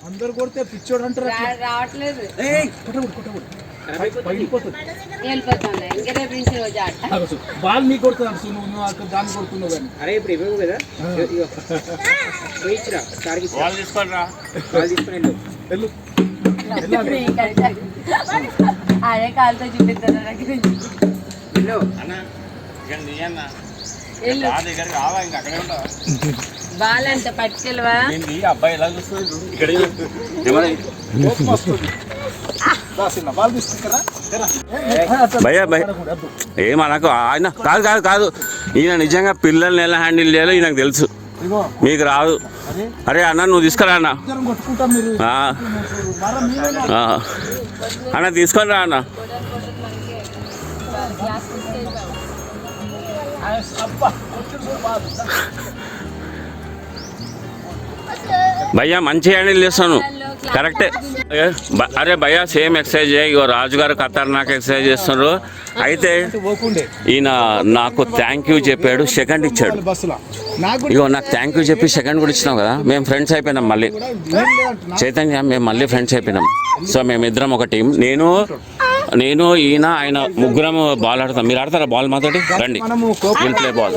అందరు కొడితే పిచ్చోడు అంటారు. రావట్లేదు. బాల్ మీకు కొడుతుంది నువ్వు అక్కడ దాన్ని కొడుతున్నావు కానీ. అరే ఇప్పుడు ఇవ్వవు కదా, పోయిచ్చిరా సార్కి తీసుకొని రా, తీసుకొని వెళ్ళు. అదే కాలుతో చూపిస్తాను బాలంట పట్టుకెళ్ళవా అబ్బాయి ఎలా చూస్తుంది భయ్యా భయ్య ఏమనకు ఆయన కాదు కాదు కాదు ఈయన నిజంగా పిల్లల్ని ఎలా హ్యాండిల్ చేయాలో ఈయనకు తెలుసు, మీకు రాదు. అరే అన్న నువ్వు తీసుకురా అన్న, అన్న తీసుకొని రా అన్న. భయ్యా మంచి హ్యాండిల్ చేస్తాను కరెక్టే. అరే భయ్యా సేమ్ ఎక్సర్సైజ్ ఇగో రాజుగారు ఖతర్నాక్ ఎక్సర్సైజ్ చేస్తున్నారు. అయితే ఈయన నాకు థ్యాంక్ యూ చెప్పాడు, సెకండ్ ఇచ్చాడు. ఇగో నాకు థ్యాంక్ యూ చెప్పి సెకండ్ కూడా ఇచ్చినాం కదా, మేము ఫ్రెండ్స్ అయిపోయినాం మళ్ళీ. చైతన్య మేము మళ్ళీ ఫ్రెండ్స్ అయిపోయినాం. సో మేమిద్దరం ఒక టీం. నేను ఈయన ఆయన ముగ్గురం బాల్ ఆడతాం. మీరు ఆడతారా బాల్ మాతోటి? రండి, విల్ ప్లే బాల్.